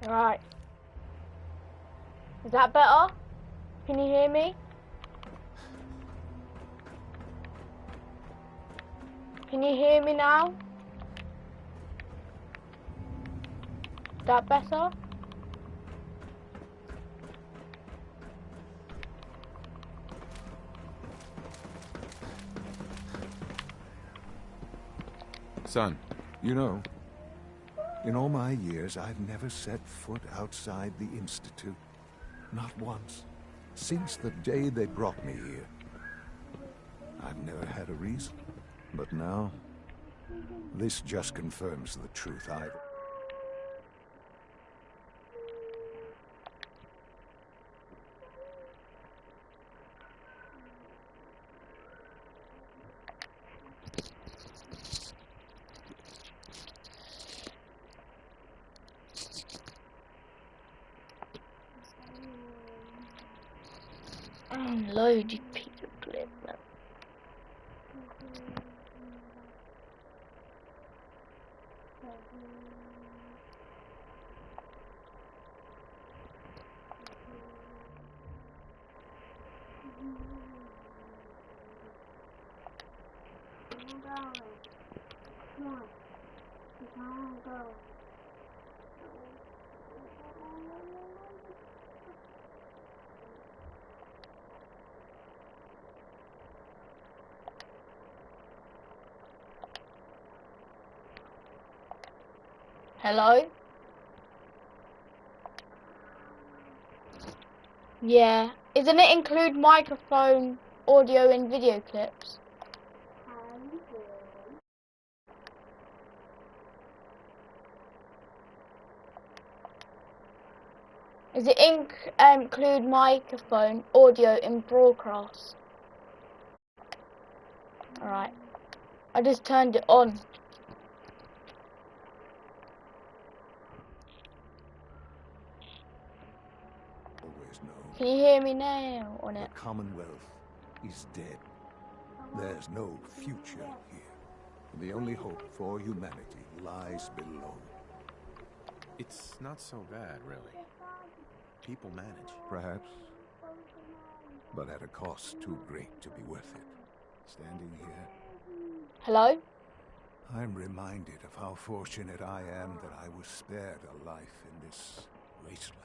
Right. Is that better? Can you hear me? Can you hear me now? Is that better? Son. You know, in all my years, I've never set foot outside the Institute. Not once. Since the day they brought me here. I've never had a reason. But now, this just confirms the truth I've... Load you piece of clip, man. Hello? Yeah. Isn't it include microphone, audio and video clips? Is it include microphone, audio and broadcast? Alright. I just turned it on. Can you hear me now on it? The Commonwealth is dead. There's no future here. The only hope for humanity lies below. It's not so bad, really. People manage. Perhaps. But at a cost too great to be worth it. Standing here... Hello? I'm reminded of how fortunate I am that I was spared a life in this wasteland.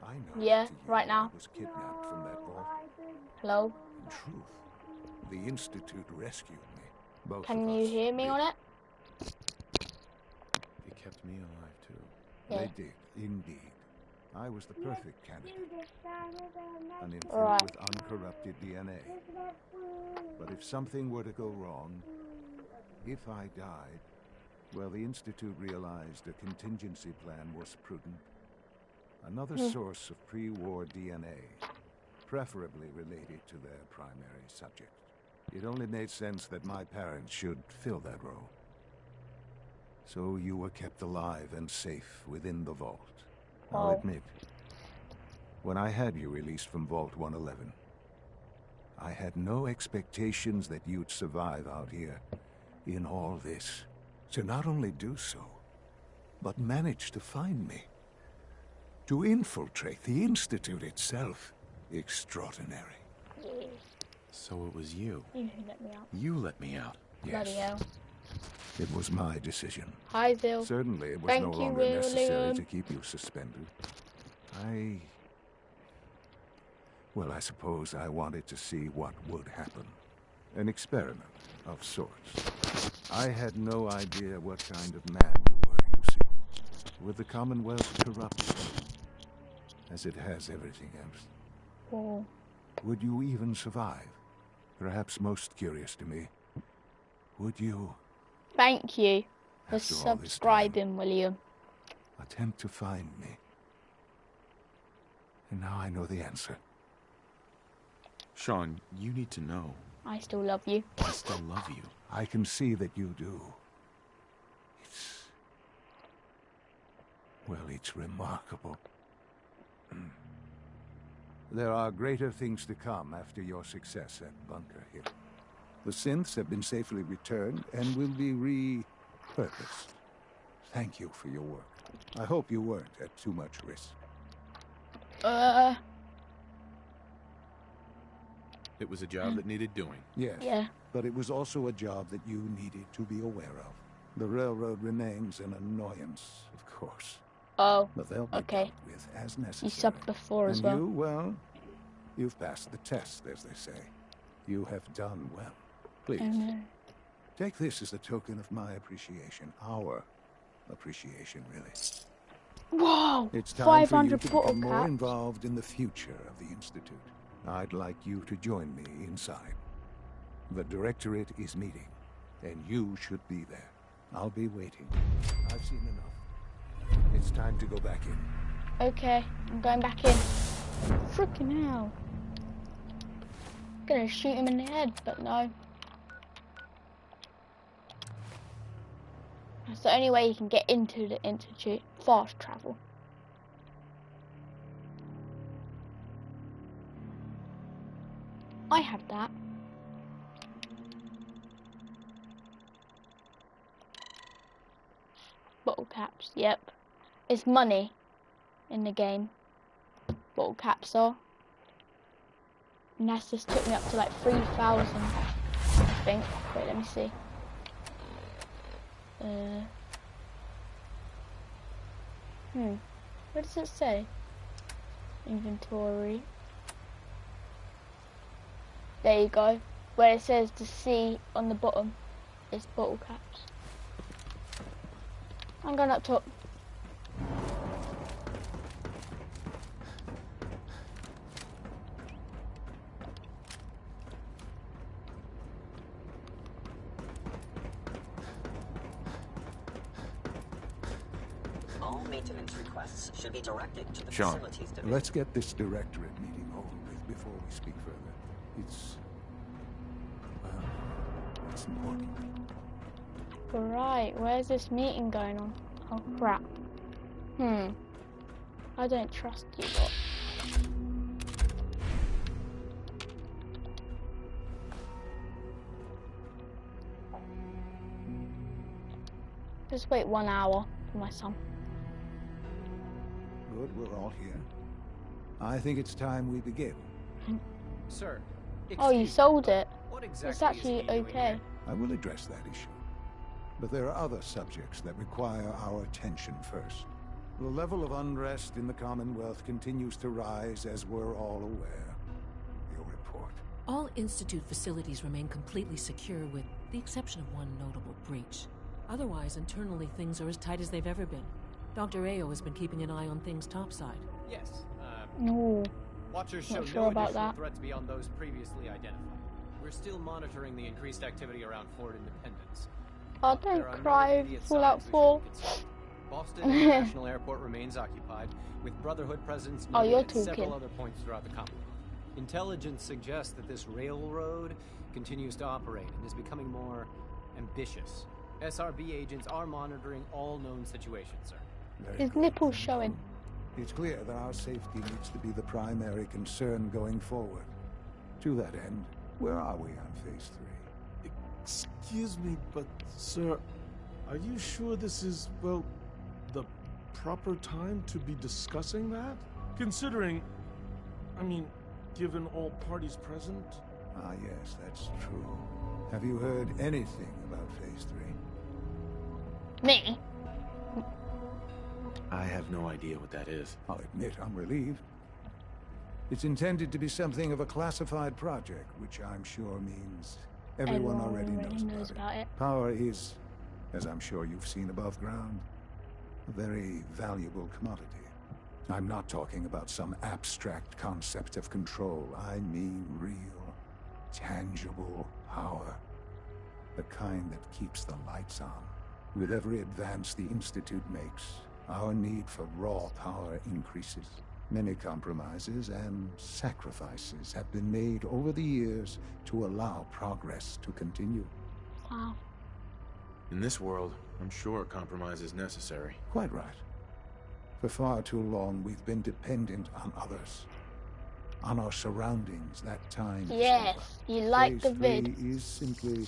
I know. Yeah, right now. I was kidnapped from that vault. Hello? In truth, the Institute rescued me. Both Can of you us hear me did. on it? They kept me alive, too. Yeah. They did, indeed. I was the perfect candidate. An infant Right. with uncorrupted DNA. But if something were to go wrong, if I died, well, the Institute realized a contingency plan was prudent. Another source of pre-war DNA, preferably related to their primary subject. It only made sense that my parents should fill that role. So you were kept alive and safe within the vault. I'll Wow. admit, when I had you released from Vault 111, I had no expectations that you'd survive out here in all this. To not only do so, but manage to find me. To infiltrate the Institute itself. Extraordinary. So it was you. You let me out. You let me out. Bloody hell. It was my decision. Hi, Zil. Certainly it was Thank no you, longer necessary William. to keep you suspended. Well, I suppose I wanted to see what would happen. An experiment of sorts. I had no idea what kind of man you were, you see. With the Commonwealth corrupted, as it has everything else. Oh. Would you even survive? Perhaps most curious to me, would you... Thank you for After all this subscribing, William. attempt to find me? And now I know the answer. Sean, you need to know. I still love you. I still love you. I can see that you do. It's remarkable. There are greater things to come after your success at Bunker Hill. The synths have been safely returned and will be repurposed. Thank you for your work. I hope you weren't at too much risk. It was a job that needed doing. Yes. Yeah. But it was also a job that you needed to be aware of. The railroad remains an annoyance, of course. Oh, But they'll be okay. dealt with as necessary. You subbed before as And well. you, well, you've passed the test, as they say. You have done well. Please, take this as a token of my appreciation. Our appreciation, really. Whoa! It's time 500 for you to bottle become more caps. involved in the future of the Institute. I'd like you to join me inside. The Directorate is meeting, and you should be there. I'll be waiting. I've seen enough. It's time to go back in. Okay, I'm going back in. Freaking hell. Gonna shoot him in the head, but no. That's the only way you can get into the Institute. Fast travel. I have that. Bottle caps, yep. It's money in the game. Bottle caps are. And that's just took me up to like 3,000, I think. Wait, let me see. What does it say? Inventory. There you go. Where it says the C on the bottom is bottle caps. I'm going up top. All maintenance requests should be directed to the Sean, facilities division. Let's get this Directorate meeting over with before we speak further. It's... well, it's important. Right, where's this meeting going on? Oh crap. I don't trust you lot. Just wait 1 hour for my son. Good, we're all here. I think it's time we begin. Sir, Oh, you excuse me, sold it. what It's exactly is actually he doing okay. here? I will address that issue. But there are other subjects that require our attention first. The level of unrest in the Commonwealth continues to rise, as we're all aware. Your report. All Institute facilities remain completely secure with the exception of one notable breach. Otherwise, internally, things are as tight as they've ever been. Dr. Ao has been keeping an eye on things topside. Yes, No. Watchers show Not sure no about additional that. threats beyond those previously identified. We're still monitoring the increased activity around Fort Independence. Oh, There don't are no cry, immediate Fallout signs we 4. should consider. Boston International Airport remains occupied, with Brotherhood presence Oh, noted you're at several talking. other points throughout the Commonwealth. Intelligence suggests that this railroad continues to operate and is becoming more ambitious. SRB agents are monitoring all known situations, sir. Very His good. nipples showing. It's clear that our safety needs to be the primary concern going forward. To that end, where are we on Phase 3? Excuse me, but sir, are you sure this is, well, the proper time to be discussing that? Considering, I mean, given all parties present? Ah, yes, that's true. Have you heard anything about Phase 3? Me? I have no idea what that is. I'll admit I'm relieved. It's intended to be something of a classified project, which I'm sure means everyone already knows about it. Power is, as I'm sure you've seen above ground, a very valuable commodity. I'm not talking about some abstract concept of control. I mean real, tangible power. The kind that keeps the lights on. With every advance the Institute makes, our need for raw power increases. Many compromises and sacrifices have been made over the years to allow progress to continue. Wow. In this world, I'm sure compromise is necessary. Quite right. For far too long, we've been dependent on others. On our surroundings, that time is Yes, over. you like Phase the vid. 3 is simply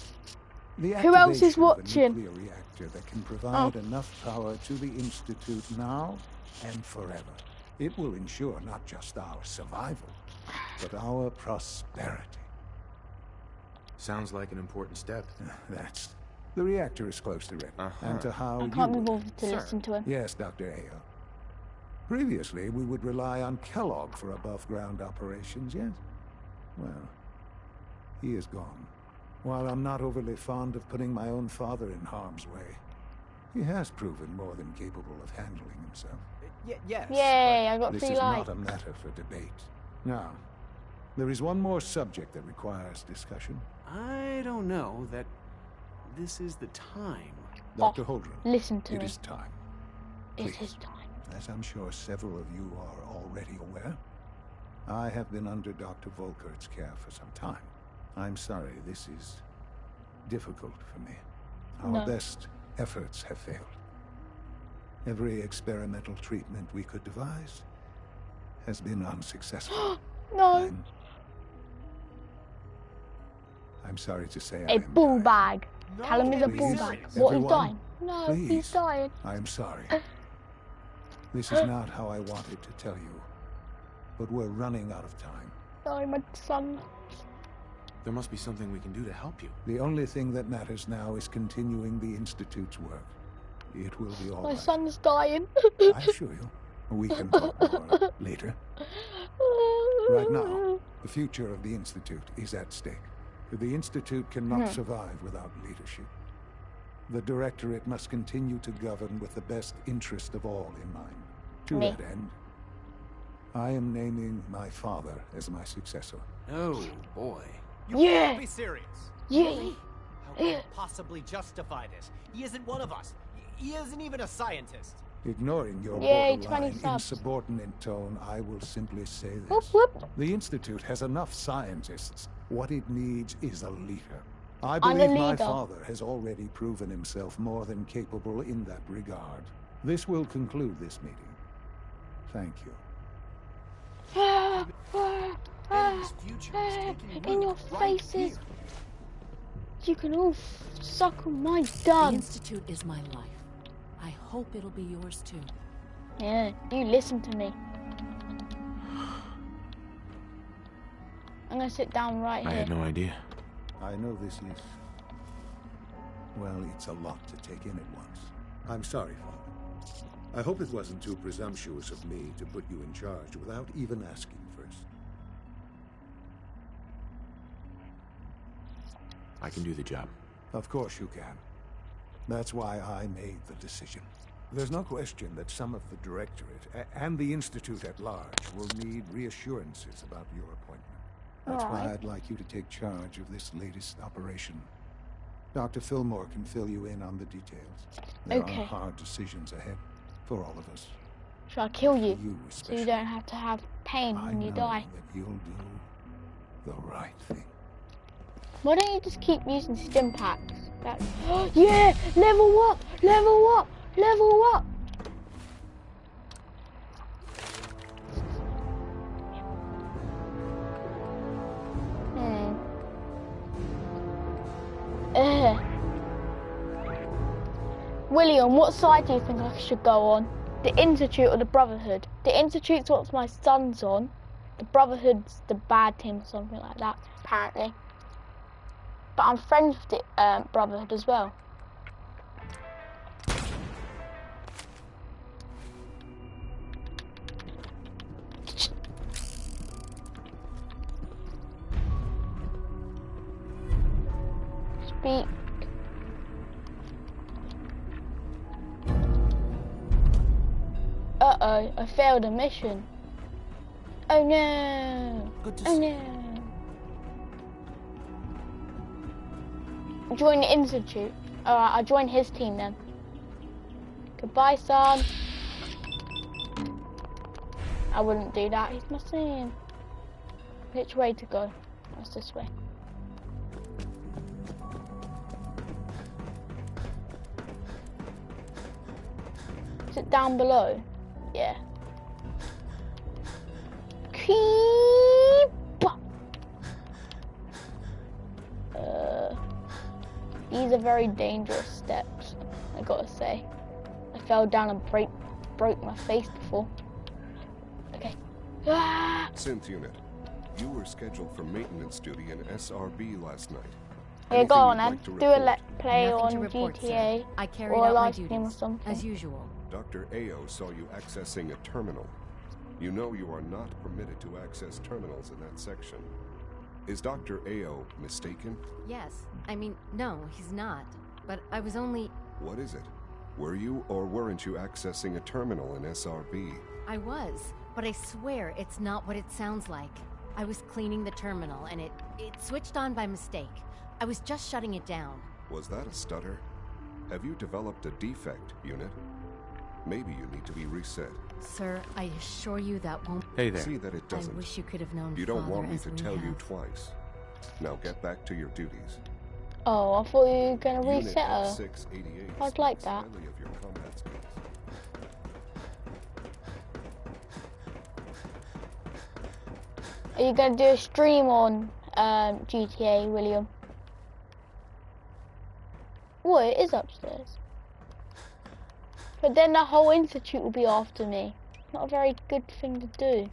The Who else is activation of a watching? nuclear reactor that can provide enough power to the Institute now and forever. It will ensure not just our survival, but our prosperity. Sounds like an important step. That's... The reactor is close to ready. And to how I can't be you... bothered to Sir. listen to him. Yes, Dr. Ayo. Previously, we would rely on Kellogg for above-ground operations, yes? Well, he is gone. While I'm not overly fond of putting my own father in harm's way, he has proven more than capable of handling himself. Yes. Yay, I got This 3 is likes. not a matter for debate. Now, there is one more subject that requires discussion. I don't know that this is the time. Dr. Holdren, Listen to it me. is time. It's please. his time. As I'm sure several of you are already aware, I have been under Dr. Volkert's care for some time. I'm sorry, this is difficult for me. Our No. best efforts have failed. Every experimental treatment we could devise has been unsuccessful. No. I'm sorry to say I A am bull dying. bag. Callum is a bull Please, bag. What, he's everyone, dying? No, he's please. dying. I am sorry. This is not how I wanted to tell you, but we're running out of time. Sorry, my son. There must be something we can do to help you. The only thing that matters now is continuing the Institute's work. It will be all My right. son's dying. I assure you. We can talk more later. Right now, the future of the Institute is at stake. The Institute cannot survive without leadership. The Directorate must continue to govern with the best interest of all in mind. To Me. that end, I am naming my father as my successor. Oh, boy. You Yeah. can't be serious. Yeah. How can you possibly justify this? He isn't one of us. He isn't even a scientist. Ignoring your Yay, 20 borderline subs. insubordinate tone, I will simply say this. Whoop, whoop. The Institute has enough scientists. What it needs is a leader. I I'm the believe my leader. father has already proven himself more than capable in that regard. This will conclude this meeting. Thank you. Eddie's future is taking In root your right faces. here. You can all suck on my The dun. Institute is my life. I hope it'll be yours too. Yeah, you listen to me. I'm gonna sit down right I here. had no idea. I know this is... well, it's a lot to take in at once. I'm sorry, Father. I hope it wasn't too presumptuous of me to put you in charge without even asking first. I can do the job. Of course you can. That's why I made the decision. There's no question that some of the Directorate and the Institute at large will need reassurances about your appointment. That's why Alright. I'd like you to take charge of this latest operation. Dr. Fillmore can fill you in on the details. There Okay. are hard decisions ahead for all of us. Should I kill you? You So especially. you don't have to have pain I when you know die. that you'll do the right thing. Why don't you just keep using stim packs? That yeah! Level up! Level up! Level up! William, what side do you think I should go on? The Institute or the Brotherhood? The Institute's what my son's on. The Brotherhood's the bad team or something like that, apparently. But I'm friends with the Brotherhood as well. Speak. Uh-oh, I failed a mission. Oh no! Good to Oh see no! Join the Institute. Alright, I'll join his team then. Goodbye, son. I wouldn't do that, he's my son. Which way to go? That's this way. Is it down below? Yeah. Keep up. These are very dangerous steps, I gotta say. I fell down and broke my face before. Okay. Ah! Synth unit, you were scheduled for maintenance duty in SRB last night. Yeah, go on then. Like Do a let's play Nothing on to report, GTA sir. I carried or a out my live stream or duties, something. as usual. Dr. Ao saw you accessing a terminal. You know you are not permitted to access terminals in that section. Is Dr. Ao mistaken? Yes. I mean, no, he's not. But I was only... What is it? Were you or weren't you accessing a terminal in SRB? I was, but I swear it's not what it sounds like. I was cleaning the terminal and it switched on by mistake. I was just shutting it down. Was that a stutter? Have you developed a defect, unit? Maybe you need to be reset. Sir, I assure you that won't... Hey there. See that it doesn't. I wish you could have known You don't Father want me as to we tell you have. twice. Now get back to your duties. Oh, I thought you were gonna Unit reset her. F688 I'd like speaks that. highly of your combat skills. Are you gonna do a stream on GTA, William? Oh, it is upstairs. But then the whole institute will be after me. Not a very good thing to do.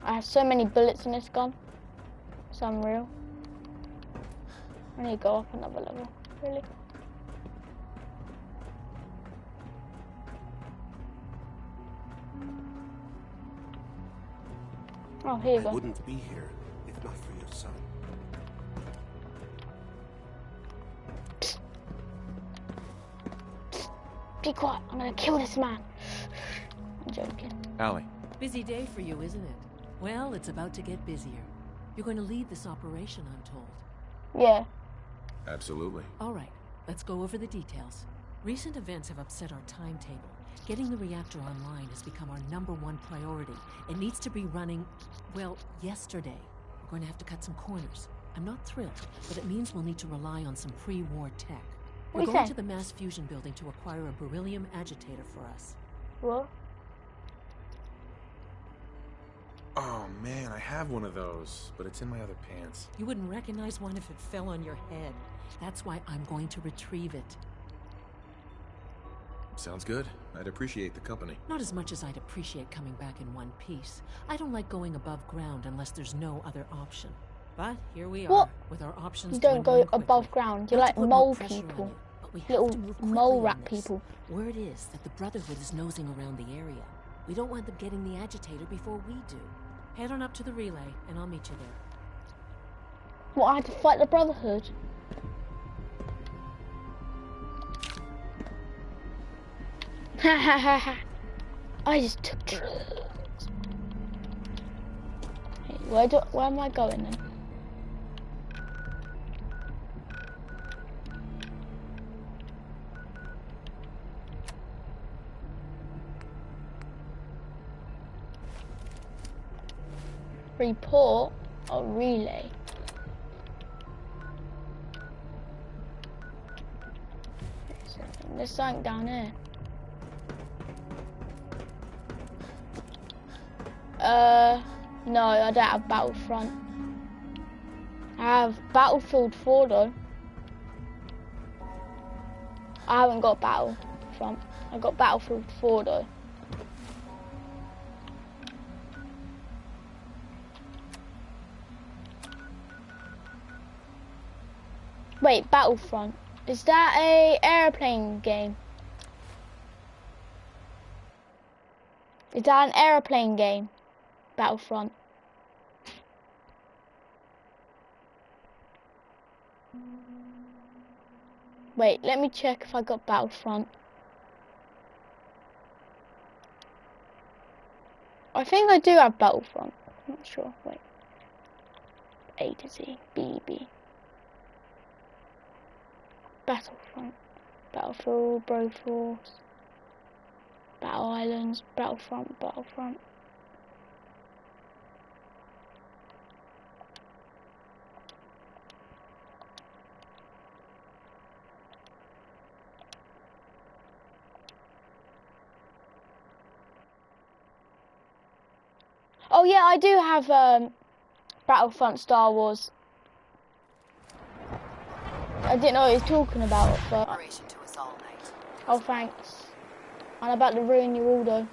I have so many bullets in this gun. It's unreal. I need to go up another level. Really? Oh, here you I go. wouldn't be here if not for your son. Be quiet. I'm gonna kill this man. I'm joking. Allie. Busy day for you, isn't it? Well, it's about to get busier. You're going to lead this operation, I'm told. Yeah. Absolutely. All right, let's go over the details. Recent events have upset our timetable. Getting the reactor online has become our #1 priority. It needs to be running, well, yesterday. We're going to have to cut some corners. I'm not thrilled, but it means we'll need to rely on some pre-war tech. We're going to the mass fusion building to acquire a beryllium agitator for us. What? Oh man, I have one of those, but it's in my other pants. You wouldn't recognize one if it fell on your head. That's why I'm going to retrieve it. Sounds good. I'd appreciate the company. Not as much as I'd appreciate coming back in one piece. I don't like going above ground unless there's no other option. But here we are, What? with our options. You don't go dwindling quickly. above ground. You're Not like to put more mole pressure on people. you, but we have Little to move quickly mole on rat this. people. Word is that the Brotherhood is nosing around the area. We don't want them getting the agitator before we do. Head on up to the relay, and I'll meet you there. What, I had to fight the Brotherhood? Ha ha ha ha. I just took drugs. Hey, where am I going then? Report or relay? There's something down here. No, I don't have Battlefront. I have Battlefield 4 though. I haven't got Battlefront. I got Battlefield 4 though. Wait, Battlefront. Is that a airplane game? Is that an airplane game? Battlefront. Wait, let me check if I got Battlefront. I think I do have Battlefront. I'm not sure. Wait. A to Z. B, B. Battlefront. Battlefield, Broforce. Battle Islands. Battlefront, Battlefront. Oh yeah, I do have Battlefront Star Wars. I didn't know what he was talking about, but... Operation to us all night. Oh, thanks. I'm about to ruin your Waldo.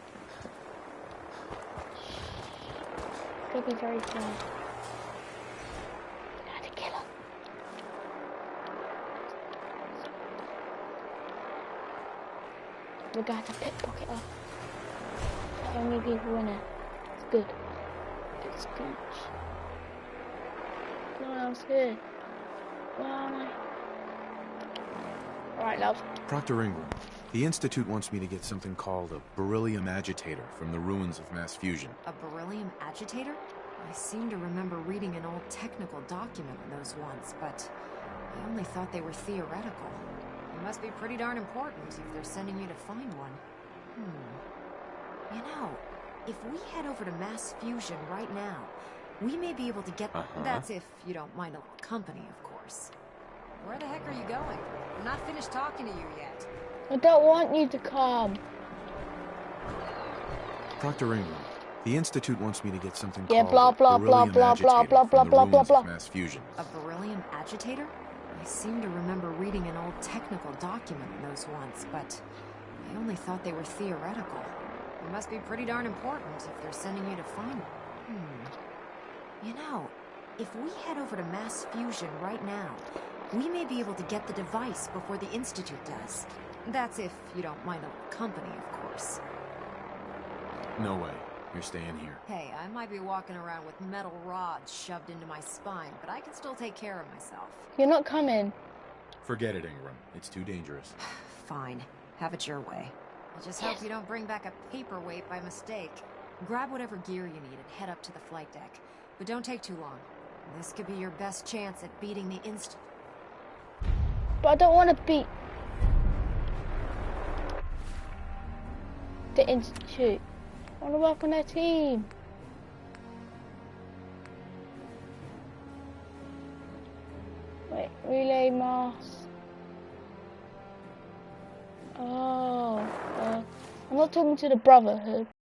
Could be very fun. I had to kill her. We're going to pickpocket her. The only people in it. It's good. It's good. No one else here. Where am I? Alright, love. Proctor Ingram, the Institute wants me to get something called a beryllium agitator from the ruins of mass fusion. A beryllium agitator? I seem to remember reading an old technical document on those once, but I only thought they were theoretical. They must be pretty darn important if they're sending you to find one. You know, if we head over to mass fusion right now, we may be able to get... That's if you don't mind a little company, of course. Where the heck are you going? I'm not finished talking to you yet. I don't want you to come. Proctor Ingram, the Institute wants me to get something called blah, blah, blah, beryllium blah, agitator blah, blah, from blah, the blah, ruins blah, of blah. mass fusion. A beryllium agitator? I seem to remember reading an old technical document on those once, but I only thought they were theoretical. They must be pretty darn important if they're sending you to find one. You know, if we head over to mass fusion right now, we may be able to get the device before the Institute does. That's if you don't mind a little company, of course. No way. You're staying here. Hey, I might be walking around with metal rods shoved into my spine, but I can still take care of myself. You're not coming. Forget it, Ingram. It's too dangerous. Fine. Have it your way. I just hope you don't bring back a paperweight by mistake. Grab whatever gear you need and head up to the flight deck. But don't take too long. This could be your best chance at beating the Institute. But I don't want to beat the Institute. I want to work on their team. Wait, relay mass. Oh, I'm not talking to the Brotherhood.